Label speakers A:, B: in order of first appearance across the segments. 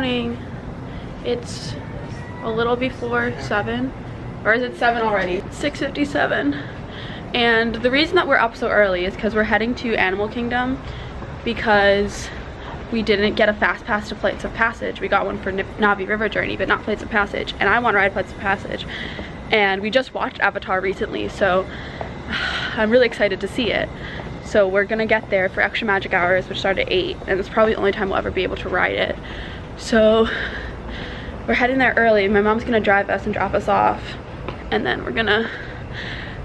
A: morning. It's a little before 7, or is it 7 already? It's 6:57. And the reason that we're up so early is because we're heading to Animal Kingdom because we didn't get a fast pass to Flights of Passage. We got one for Navi River Journey, but not Flights of Passage. And I want to ride Flights of Passage. And we just watched Avatar recently, so I'm really excited to see it. So we're gonna get there for extra magic hours, which start at 8, and it's probably the only time we'll ever be able to ride it. So we're heading there early. My mom's gonna drive us and drop us off, and then we're gonna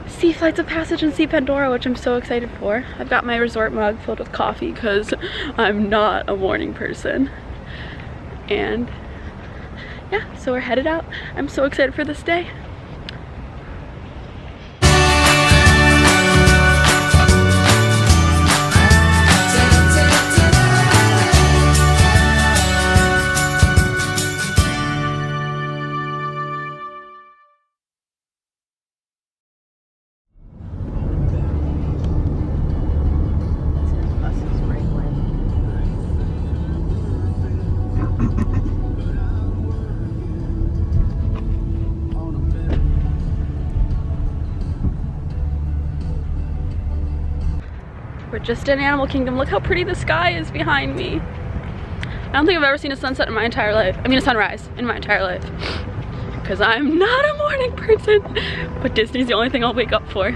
A: see Flights of Passage and see Pandora, which I'm so excited for. I've got my resort mug filled with coffee because I'm not a morning person. And yeah, so we're headed out. I'm so excited for this day. We're just in Animal Kingdom. Look how pretty the sky is behind me. I don't think I've ever seen a sunset in my entire life. I mean a sunrise in my entire life. Because I'm not a morning person. But Disney's the only thing I'll wake up for.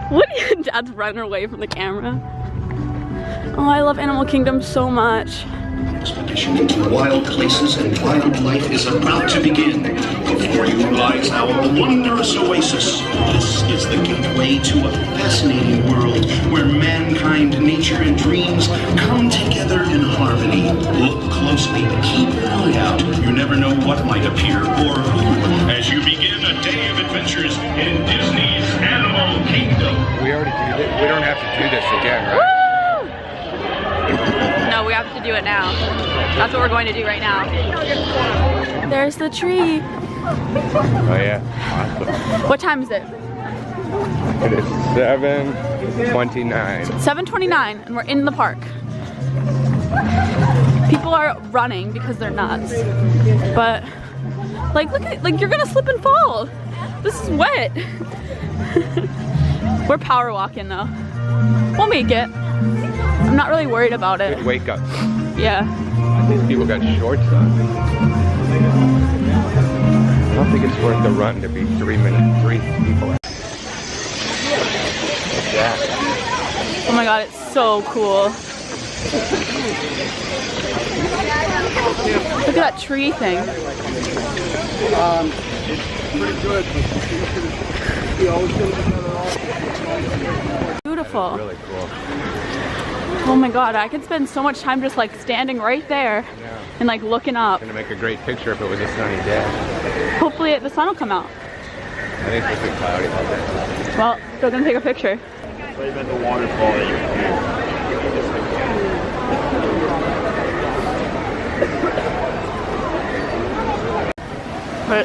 A: What are you? Dad's running away from the camera. Oh, I love Animal Kingdom so much.
B: Expedition into wild places and wildlife is about to begin. Before you lies our wondrous oasis. This is the gateway to a fascinating world where mankind, nature, and dreams come together in harmony. Look closely, keep an eye out. You never know what might appear or who as you begin a day of adventures in Disney's Animal Kingdom.
C: We already did it. We don't have to do this again, right?
A: No, we have to do it now. That's what we're going to do right now. There's the tree.
C: Oh yeah, awesome.
A: What time is it?
C: It is 7:29.
A: 7:29 and we're in the park. People are running because they're nuts. But like look at like you're gonna slip and fall. This is wet. We're power walking though. We'll make it. I'm not really worried about it.
C: Good wake up.
A: Yeah.
C: These people got shorts on. I don't think it's worth the run to be 3 minutes, 3 people. What's that?
A: Oh my god, it's so cool. Look at that tree thing.
D: It's pretty good.
A: Beautiful.
C: Really cool.
A: Oh my god, I could spend so much time just like standing right there and like looking up.
C: Gonna make a great picture if it was a sunny day.
A: Hopefully the sun will come out.
C: I think it's gonna be cloudy all day.
A: Well, still gonna take a picture.
D: So you meant the waterfall that you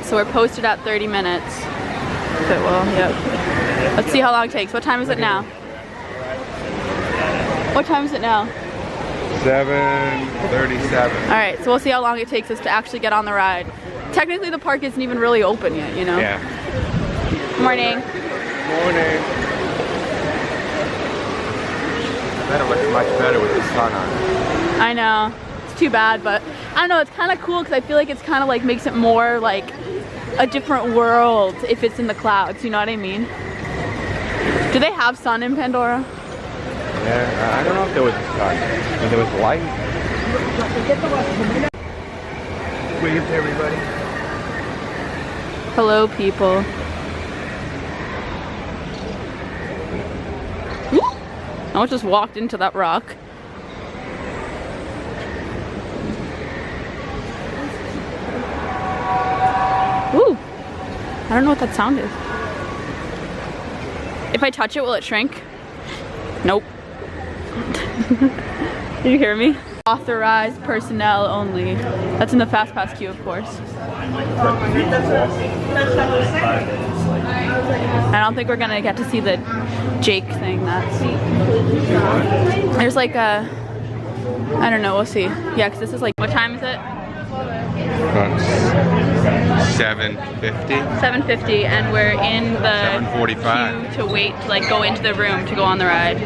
A: So we're posted at 30 minutes. Okay, well, yep. Let's see how long it takes. What time is it now? What time is it now?
C: 7:37.
A: Alright, so we'll see how long it takes us to actually get on the ride. Technically the park isn't even really open yet, you know?
C: Yeah.
A: Morning.
C: Morning. Better look much better with the sun on it.
A: I know. It's too bad, but I don't know, it's kind of cool because I feel like it's kind of like makes it more like a different world if it's in the clouds, you know what I mean? Do they have sun in Pandora?
C: Yeah, I don't know if there was sun. If there was light. Wave to everybody.
A: Hello, people. I just walked into that rock. Ooh. I don't know what that sound is. If I touch it, will it shrink? Nope. Did you hear me? Authorized personnel only. That's in the Fastpass queue, of course. I don't think we're gonna get to see the Jake thing. There's like a I don't know, we'll see. Yeah, because this is like, what time is it?
C: 7:50.
A: 7:50, and we're in the
C: 7:45.
A: queue to wait to like go into the room to go on the ride.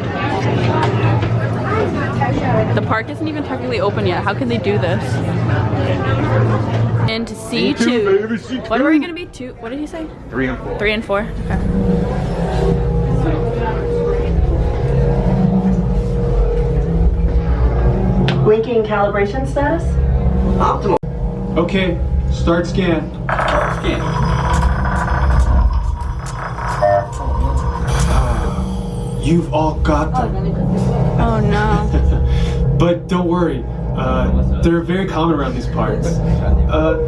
A: The park isn't even technically open yet. How can they do this? And to C2. What are we gonna be? 2? What did he say?
C: 3 and 4.
A: 3 and 4. Okay.
E: Blinking calibration status? Optimal.
F: Okay, start scan. Scan. You've all got them.
A: Oh no.
F: But don't worry, they're very common around these parts.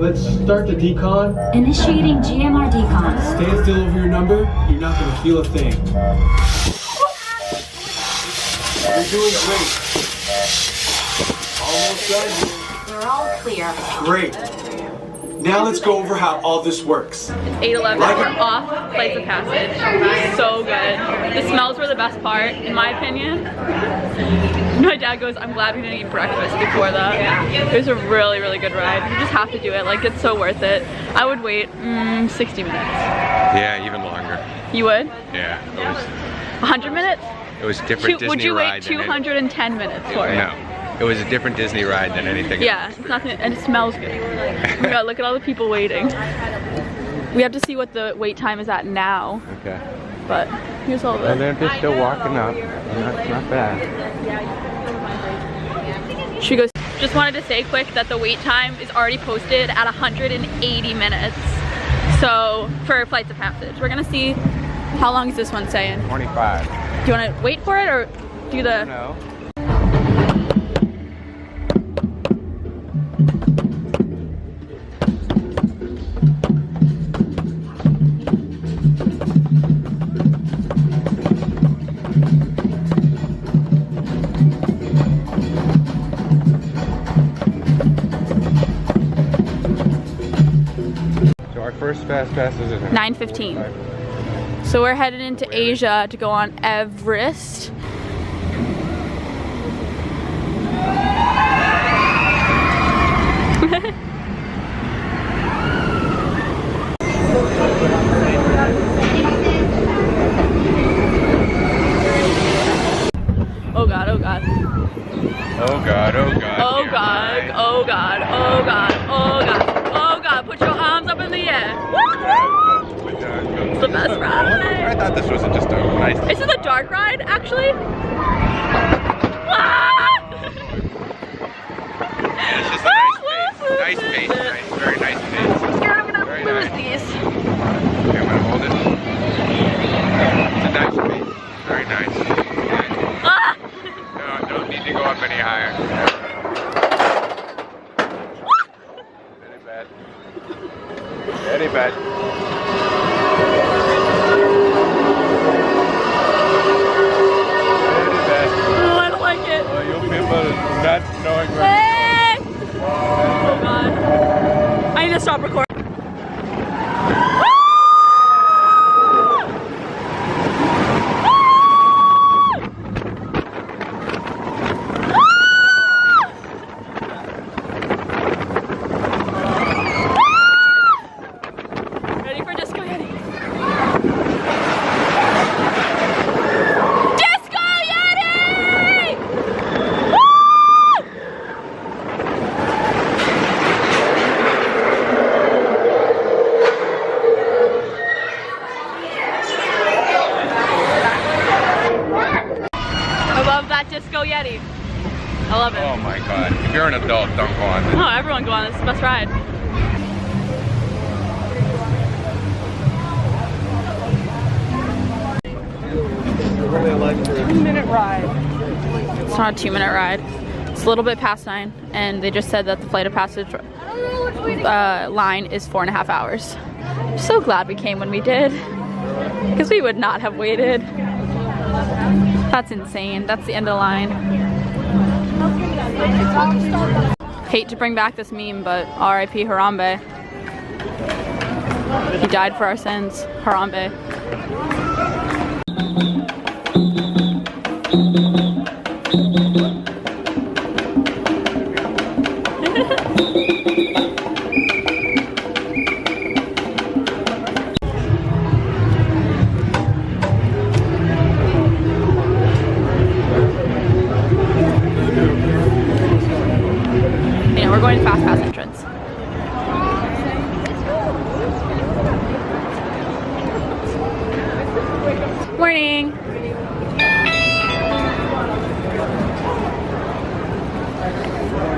F: Let's start the decon.
G: Initiating GMR decon.
F: Stand still over your number, you're not gonna feel a thing. You're doing great. Almost done.
G: We're all clear.
F: Great. Now let's go over how all this works.
A: 8:11. We're off Flights of Passage. So good. The smells were the best part, in my opinion. My dad goes, I'm glad we didn't eat breakfast before that. It was a really, really good ride. You just have to do it. Like, it's so worth it. I would wait 60 minutes.
C: Yeah, even longer.
A: You would?
C: Yeah,
A: 100 minutes?
C: it was a different Disney
A: Would you wait
C: ride.
A: 210 minutes for it?
C: No, it was a different Disney ride than anything
A: Yeah,
C: else.
A: it's nothing, and it smells good. Oh my god, look at all the people waiting. We have to see what the wait time is at now,
C: Okay.
A: but here's all
C: And
A: the...
C: they're still walking up. That's not bad.
A: She goes, just wanted to say quick that the wait time is already posted at 180 minutes. So, for Flights of Passage. We're gonna see, how long is this one saying?
C: 25.
A: Do you wanna wait for it or do the...
C: No. First fast pass is at
A: 9:15. So we're headed into Asia to go on Everest. Oh god, oh god.
C: Oh god, oh god.
A: Oh god, oh god, oh god, oh god, oh god, put your arms up in the air. It's the best ride.
C: I thought this was just a nice...
A: This is a dark ride, actually. Ah!
C: It's just a nice pace. Nice, very nice pace.
A: Here, I'm gonna
C: Very
A: lose
C: nice.
A: these.
C: Okay, I'm gonna hold it. It's a nice pace. Very nice.
A: Ah!
C: No, don't need to go up any higher. Very bad. Very bad. Very bad.
A: Oh, I don't like it.
C: Oh, you people not knowing where...
A: Hey! Oh god. I need to stop recording. Ready for Disco Yeti? Disco Yeti! Woo! I love that Disco Yeti. I love it.
C: Oh my god. If you're an adult, don't go on this.
A: Oh, everyone go on this. It's the best ride. It's not a 2-minute ride. It's a little bit past 9, and they just said that the Flight of Passage line is 4.5 hours. I'm so glad we came when we did, because we would not have waited. That's insane. That's the end of the line. Hate to bring back this meme, but R.I.P. Harambe. He died for our sins. Harambe. going to Fastpass entrance. Morning.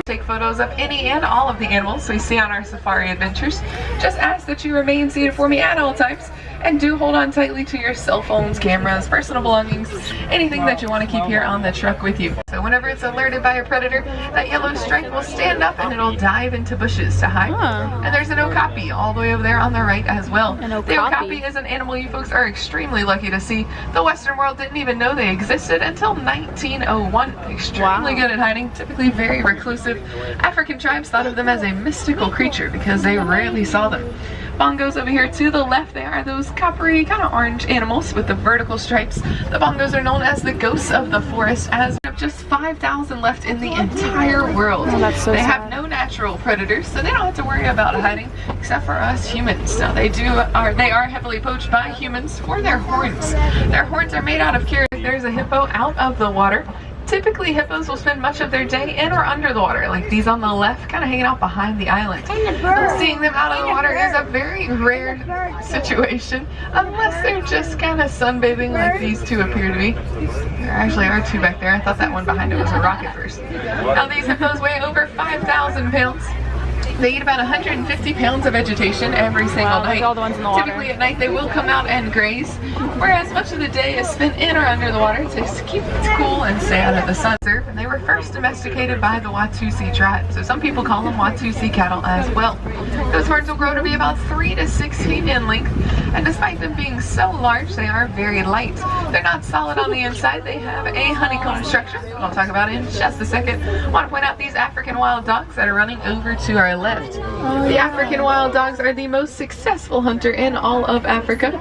H: Take photos of any and all of the animals we see on our safari adventures. Just ask that you remain seated for me at all times, and do hold on tightly to your cell phones, cameras, personal belongings, anything that you want to keep here on the truck with you. So whenever it's alerted by a predator, that yellow stripe will stand up and it'll dive into bushes to hide. And there's an okapi all the way over there on the right as well. The okapi is an animal you folks are extremely lucky to see. The Western world didn't even know they existed until 1901. Extremely good at hiding, typically very reclusive. African tribes thought of them as a mystical creature because they rarely saw them. Bongos over here to the left, they are those coppery, kind of orange animals with the vertical stripes. The bongos are known as the ghosts of the forest, as we have just 5,000 left in the entire world.
A: That's so
H: they
A: sad.
H: have no natural predators, so they don't have to worry about hiding, except for us humans. Now they are heavily poached by humans for their horns. Their horns are made out of carrot. There's a hippo out of the water. Typically, hippos will spend much of their day in or under the water, like these on the left, kind of hanging out behind the island. Seeing them out of the water is a very rare situation, unless they're just kind of sunbathing like these two appear to be. There actually are two back there. I thought that one behind it was a rocket first. Now, these hippos weigh over 5,000 pounds. They eat about 150 pounds of vegetation every single night.
A: All the ones in the water.
H: Typically at night they will come out and graze, whereas much of the day is spent in or under the water to keep it cool and stay out of the sun. And they were first domesticated by the Watusi tribe, so some people call them Watusi cattle as well. Those horns will grow to be about 3 to 6 feet in length, and despite them being so large, they are very light. They're not solid on the inside. They have a honeycomb structure, which I'll talk about in just a second. I want to point out these African wild dogs that are running over to our left. The African wild dogs are the most successful hunter in all of Africa.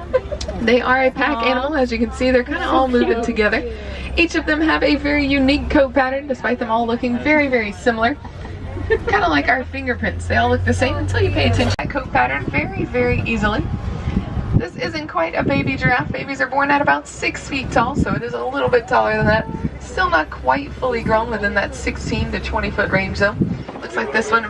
H: They are a pack animal, as you can see. They're kind of all moving together. Each of them have a very unique coat pattern, despite them all looking very, very similar. Kind of like our fingerprints. They all look the same until you pay attention to that coat pattern very, very easily. This isn't quite a baby giraffe. Babies are born at about 6 feet tall, so it is a little bit taller than that. Still not quite fully grown within that 16 to 20 foot range though. Looks like this one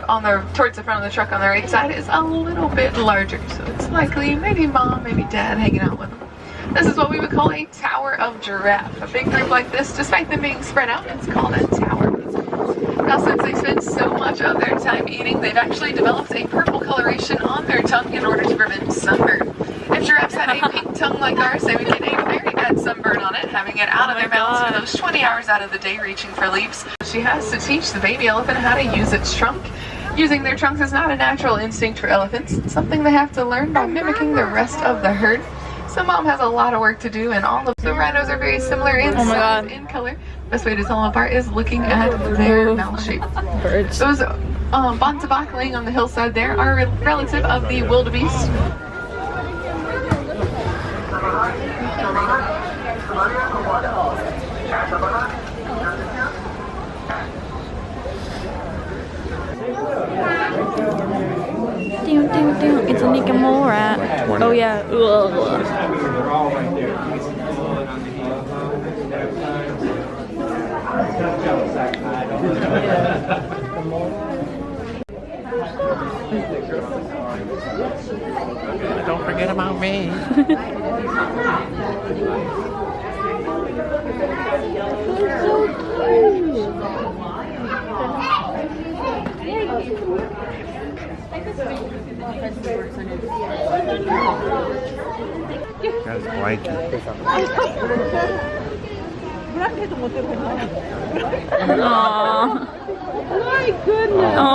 H: towards the front of the truck on the right side is a little bit larger, so it's likely maybe mom, maybe dad hanging out with them. This is what we would call a tower of giraffe. A big group like this, despite them being spread out, it's called a tower. Now, since they spend so much of their time eating, they've actually developed a purple coloration on their tongue in order to prevent sunburn. If giraffes had a pink tongue like ours, they would get a very bad sunburn on it, having it out of their mouths for those 20 hours out of the day reaching for leaves. She has to teach the baby elephant how to use its trunk. Using their trunks is not a natural instinct for elephants. It's something they have to learn by mimicking the rest of the herd. So mom has a lot of work to do, and all of the rhinos are very similar in size, in color. Best way to tell them apart is looking at their mouth shape.
A: Birds.
H: Those bontabak laying on the hillside there are a relative of the wildebeest.
A: It's a Nikamora. Oh yeah.
F: They're all right there.
C: Don't forget about me. That's blanky.
A: Aww. My goodness. Aww.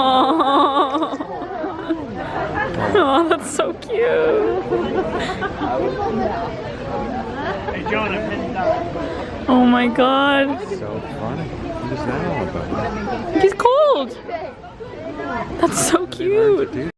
A: Oh, that's so cute. Oh my god.
C: So funny. What is that all about?
A: He's cold. That's so cute.
C: Do